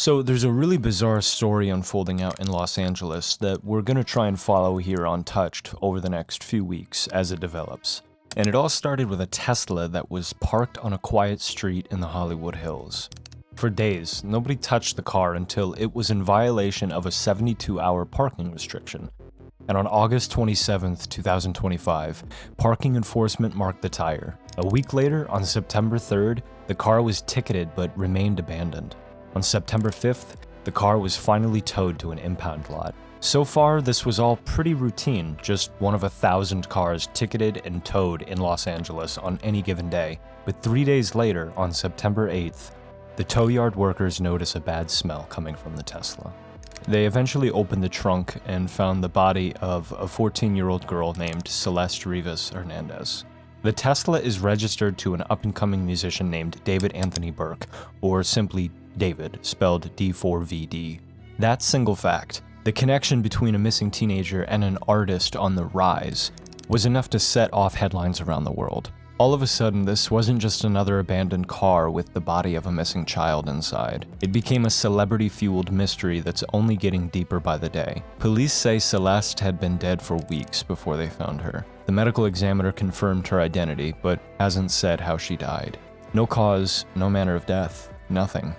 So there's a really bizarre story unfolding out in Los Angeles that we're going to try and follow here on Touched over the next few weeks as it develops. And it all started with a Tesla that was parked on a quiet street in the Hollywood Hills. For days, nobody touched the car until it was in violation of a 72-hour parking restriction. And on August 27, 2025, parking enforcement marked the tire. A week later, on September 3rd, the car was ticketed but remained abandoned. On September 5th, the car was finally towed to an impound lot. So far, this was all pretty routine, just one of 1,000 cars ticketed and towed in Los Angeles on any given day. But 3 days later, on September 8th, the tow yard workers notice a bad smell coming from the Tesla. They eventually opened the trunk and found the body of a 14-year-old girl named Celeste Rivas Hernandez. The Tesla is registered to an up-and-coming musician named David Anthony Burke, or simply David, spelled D4VD. That single fact, the connection between a missing teenager and an artist on the rise, was enough to set off headlines around the world. All of a sudden, this wasn't just another abandoned car with the body of a missing child inside. It became a celebrity-fueled mystery that's only getting deeper by the day. Police say Celeste had been dead for weeks before they found her. The medical examiner confirmed her identity, but hasn't said how she died. No cause, no manner of death, nothing.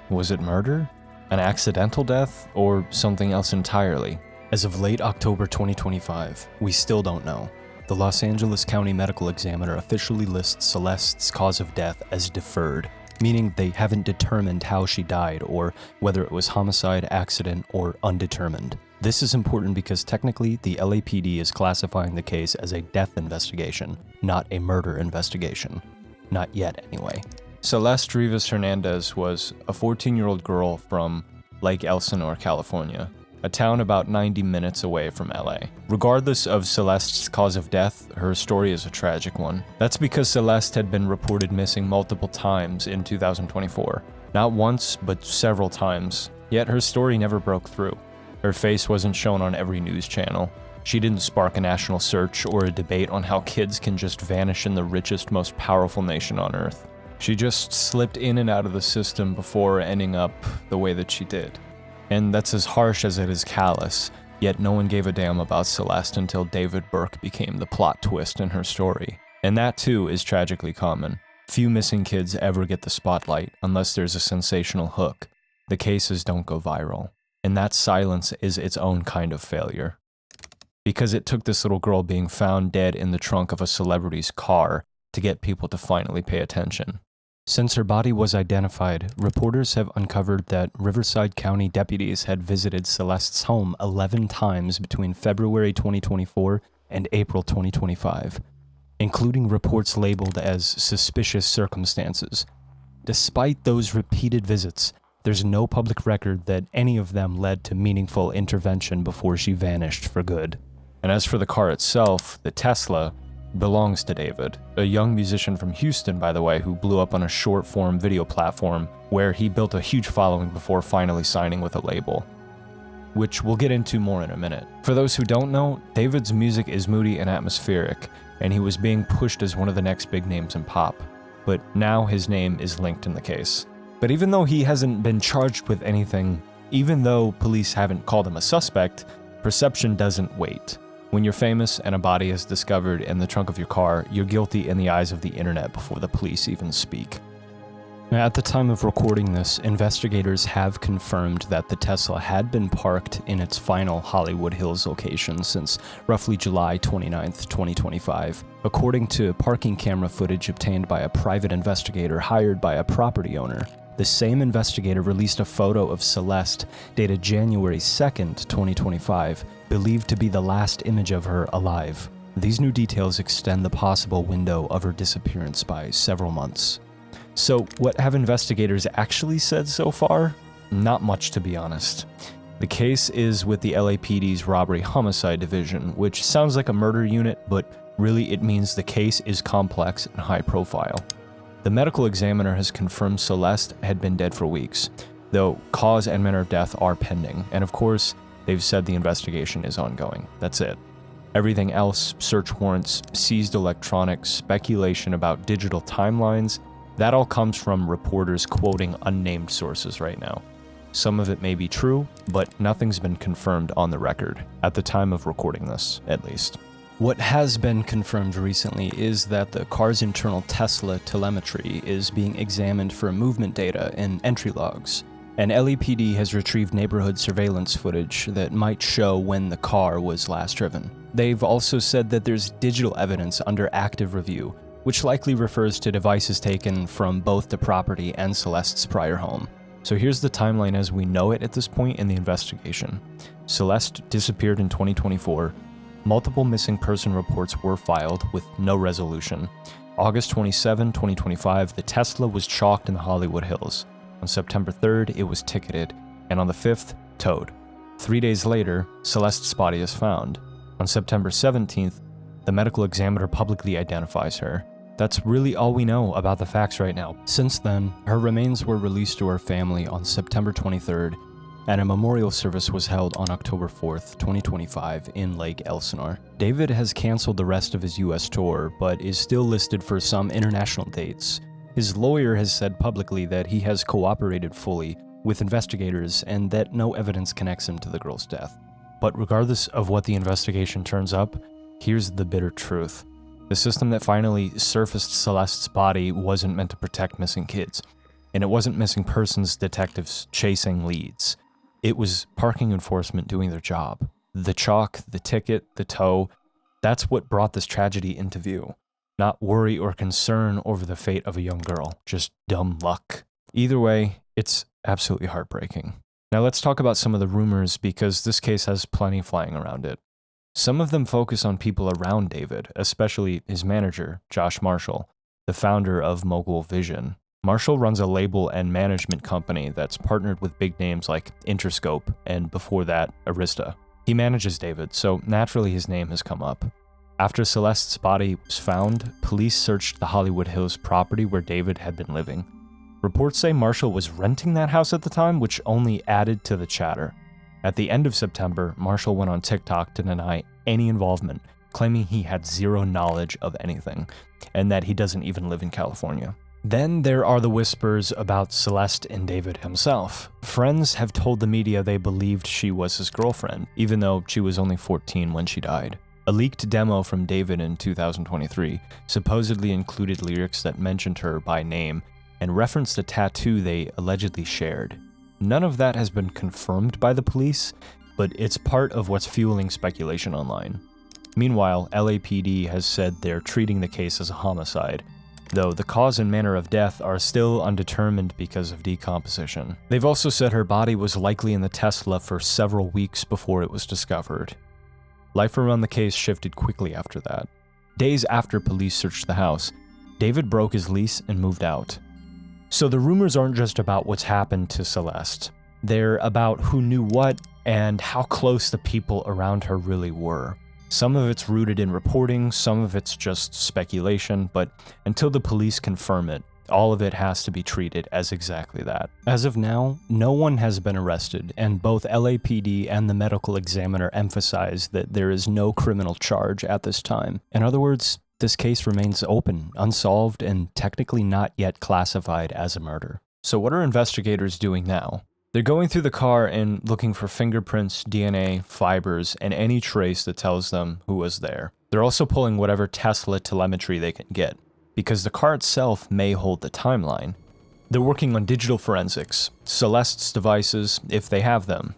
Was it murder? An accidental death? Or something else entirely? As of late October 2025, we still don't know. The Los Angeles County Medical Examiner officially lists Celeste's cause of death as deferred, meaning they haven't determined how she died or whether it was homicide, accident, or undetermined. This is important because technically the LAPD is classifying the case as a death investigation, not a murder investigation. Not yet, anyway. Celeste Rivas Hernandez was a 14-year-old girl from Lake Elsinore, California, a town about 90 minutes away from LA. Regardless of Celeste's cause of death, her story is a tragic one. That's because Celeste had been reported missing multiple times in 2024. Not once, but several times. Yet her story never broke through. Her face wasn't shown on every news channel. She didn't spark a national search or a debate on how kids can just vanish in the richest, most powerful nation on Earth. She just slipped in and out of the system before ending up the way that she did. And that's as harsh as it is callous, yet no one gave a damn about Celeste until David Burke became the plot twist in her story. And that too is tragically common. Few missing kids ever get the spotlight unless there's a sensational hook. The cases don't go viral. And that silence is its own kind of failure. Because it took this little girl being found dead in the trunk of a celebrity's car to get people to finally pay attention. Since her body was identified, reporters have uncovered that Riverside County deputies had visited Celeste's home 11 times between February 2024 and April 2025, including reports labeled as suspicious circumstances. Despite those repeated visits, there's no public record that any of them led to meaningful intervention before she vanished for good. And as for the car itself, the Tesla belongs to David, a young musician from Houston, by the way, who blew up on a short-form video platform where he built a huge following before finally signing with a label, which we'll get into more in a minute. For those who don't know, David's music is moody and atmospheric, and he was being pushed as one of the next big names in pop, but now his name is linked in the case. But even though he hasn't been charged with anything, even though police haven't called him a suspect, perception doesn't wait. When you're famous and a body is discovered in the trunk of your car, you're guilty in the eyes of the internet before the police even speak. Now, at the time of recording this, investigators have confirmed that the Tesla had been parked in its final Hollywood Hills location since roughly July 29, 2025. According to parking camera footage obtained by a private investigator hired by a property owner, the same investigator released a photo of Celeste dated January 2nd, 2025, believed to be the last image of her alive. These new details extend the possible window of her disappearance by several months. So, what have investigators actually said so far? Not much, to be honest. The case is with the LAPD's Robbery Homicide Division, which sounds like a murder unit, but really it means the case is complex and high profile. The medical examiner has confirmed Celeste had been dead for weeks, though cause and manner of death are pending, and of course, they've said the investigation is ongoing. That's it. Everything else, search warrants, seized electronics, speculation about digital timelines, that all comes from reporters quoting unnamed sources right now. Some of it may be true, but nothing's been confirmed on the record, at the time of recording this, at least. What has been confirmed recently is that the car's internal Tesla telemetry is being examined for movement data and entry logs, and LAPD has retrieved neighborhood surveillance footage that might show when the car was last driven. They've also said that there's digital evidence under active review, which likely refers to devices taken from both the property and Celeste's prior home. So here's the timeline as we know it at this point in the investigation. Celeste disappeared in 2024. Multiple missing person reports were filed with no resolution. August 27, 2025, the Tesla was chalked in the Hollywood Hills. On September 3rd, it was ticketed, and on the 5th, towed. 3 days later, Celeste's body is found. On September 17th, the medical examiner publicly identifies her. That's really all we know about the facts right now. Since then, her remains were released to her family on September 23rd, and a memorial service was held on October 4th, 2025 in Lake Elsinore. David has canceled the rest of his US tour, but is still listed for some international dates. His lawyer has said publicly that he has cooperated fully with investigators and that no evidence connects him to the girl's death. But regardless of what the investigation turns up, here's the bitter truth. The system that finally surfaced Celeste's body wasn't meant to protect missing kids, and it wasn't missing persons detectives chasing leads. It was parking enforcement doing their job. The chalk, the ticket, the tow, that's what brought this tragedy into view. Not worry or concern over the fate of a young girl, just dumb luck. Either way, it's absolutely heartbreaking. Now let's talk about some of the rumors because this case has plenty flying around it. Some of them focus on people around David, especially his manager, Josh Marshall, the founder of Mogul Vision. Marshall runs a label and management company that's partnered with big names like Interscope and before that, Arista. He manages David, so naturally his name has come up. After Celeste's body was found, police searched the Hollywood Hills property where David had been living. Reports say Marshall was renting that house at the time, which only added to the chatter. At the end of September, Marshall went on TikTok to deny any involvement, claiming he had zero knowledge of anything, and that he doesn't even live in California. Then there are the whispers about Celeste and David himself. Friends have told the media they believed she was his girlfriend, even though she was only 14 when she died. A leaked demo from David in 2023 supposedly included lyrics that mentioned her by name and referenced a tattoo they allegedly shared. None of that has been confirmed by the police, but it's part of what's fueling speculation online. Meanwhile, LAPD has said they're treating the case as a homicide, though the cause and manner of death are still undetermined because of decomposition. They've also said her body was likely in the Tesla for several weeks before it was discovered. Life around the case shifted quickly after that. Days after police searched the house, David broke his lease and moved out. So the rumors aren't just about what's happened to Celeste. They're about who knew what and how close the people around her really were. Some of it's rooted in reporting, some of it's just speculation, but until the police confirm it, all of it has to be treated as exactly that. As of now, no one has been arrested, and both LAPD and the medical examiner emphasize that there is no criminal charge at this time. In other words, this case remains open, unsolved, and technically not yet classified as a murder. So what are investigators doing now? They're going through the car and looking for fingerprints, DNA, fibers, and any trace that tells them who was there. They're also pulling whatever Tesla telemetry they can get, because the car itself may hold the timeline. They're working on digital forensics, Celeste's devices, if they have them,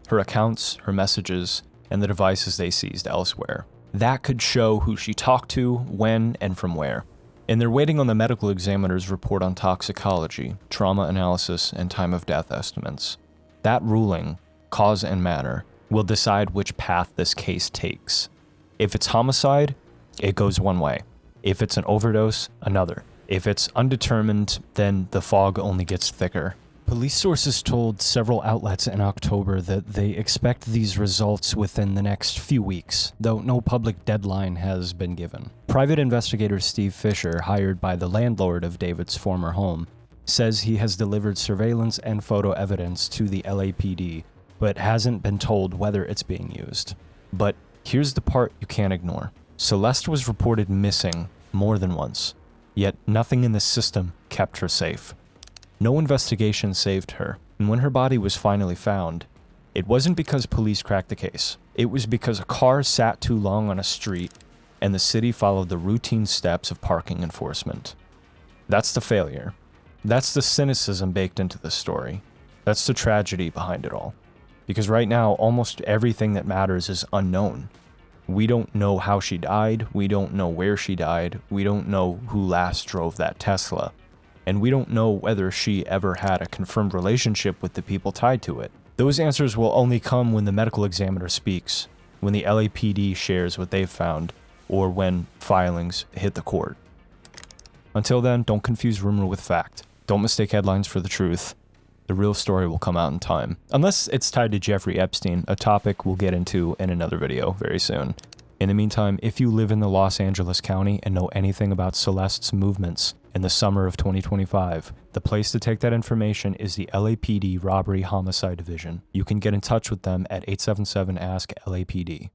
her accounts, her messages, and the devices they seized elsewhere. That could show who she talked to, when, and from where. And they're waiting on the medical examiner's report on toxicology, trauma analysis, and time of death estimates. That ruling, cause and manner, will decide which path this case takes. If it's homicide, it goes one way. If it's an overdose, another. If it's undetermined, then the fog only gets thicker. Police sources told several outlets in October that they expect these results within the next few weeks, though no public deadline has been given. Private investigator Steve Fisher, hired by the landlord of David's former home, says he has delivered surveillance and photo evidence to the LAPD, but hasn't been told whether it's being used. But here's the part you can't ignore. Celeste was reported missing more than once, yet nothing in the system kept her safe. No investigation saved her. And when her body was finally found, it wasn't because police cracked the case. It was because a car sat too long on a street and the city followed the routine steps of parking enforcement. That's the failure. That's the cynicism baked into the story. That's the tragedy behind it all. Because right now, almost everything that matters is unknown. We don't know how she died, we don't know where she died, we don't know who last drove that Tesla, and we don't know whether she ever had a confirmed relationship with the people tied to it. Those answers will only come when the medical examiner speaks, when the LAPD shares what they've found, or when filings hit the court. Until then, don't confuse rumor with fact. Don't mistake headlines for the truth. The real story will come out in time. Unless it's tied to Jeffrey Epstein, a topic we'll get into in another video very soon. In the meantime, if you live in the Los Angeles County and know anything about Celeste's movements in the summer of 2025, the place to take that information is the LAPD Robbery Homicide Division. You can get in touch with them at 877-ASK-LAPD.